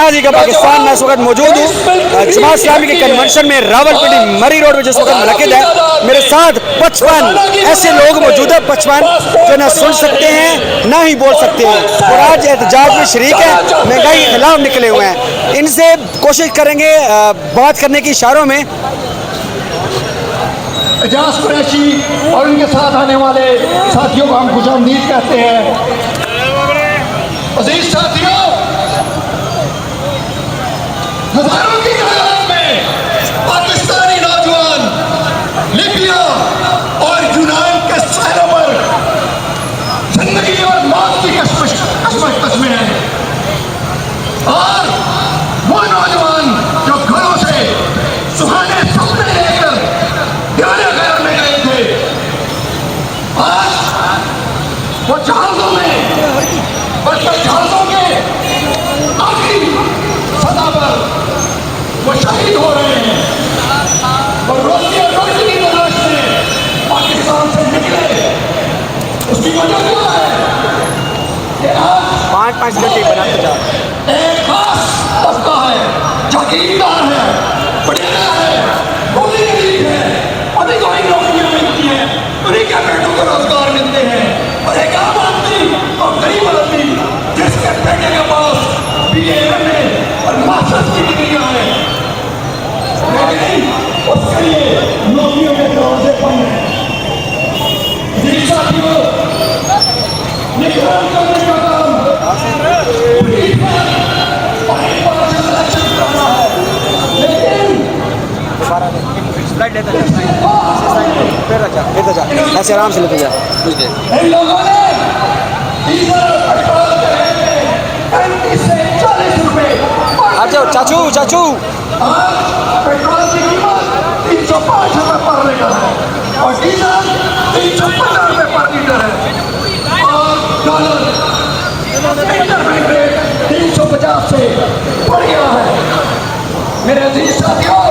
लिहाज का पाकिस्तान में इस वक्त मौजूद हूँ जमात इस्लामी के कन्वेंशन में रावलपिंडी मरी रोड में जिस वक्त मुनक़िद है। मेरे साथ 55 ऐसे लोग मौजूद है, 55 जो ना सुन सकते हैं ना ही बोल सकते हैं और आज एहतजाज में शरीक है, महंगाई के खिलाफ निकले हुए हैं। इनसे कोशिश करेंगे बात करने की इशारों में। एजाज कुरैशी और उनके साथ आने वाले साथियों को हम खुशामदीद कहते हैं। अजीज साथियों, हजारों की तादाद में पाकिस्तानी नौजवान लीबिया और यूनान के साहिलों पर जिंदगी और मौत की कशमकश में है और वो नौजवान जो घरों से सुहाने सपने लेकर प्यारे घर में गए थे, आज वो जहाजों में जहाजों के आखिरी सदा पर वो शहीद हो रहे हैं और रोटी की तलाश में पाकिस्तान से निकले। उसकी वजह क्या है कि आज 5-5 घंटे बनाते जा एक खास तबका है, जागीरदार है, बढ़िया है, गोली गरीब है, उन्हीं को ही नौकरियां मिलती हैं, उन्हीं के बेटों को रोजगार मिलते हैं और एक आम आदमी और गरीब आदमी जिसके बेटे के पास BA MA और मास्टर्स की डिग्रियां हैं, लेकिन उसके लिए नौकरियों के दरवाजे बंद हैं। जी साथियों, निगरान करने का काम पुलिस पर और एक बार से सिलेक्शन करना है, लेकिन ऐसे आराम से लेते जा। इन लोगों ने डीजल पेट्रोल के रेट में 35 से 40 रुपए आ जाओ चाचू चाचू। आज पेट्रोल की कीमत 305 रुपए पर लीटर है और डीजल 315 रुपए पर लीटर है और डॉलर इंटरबैंक रेट 350 से बढ़ गया है। मेरे अजीज साथियों,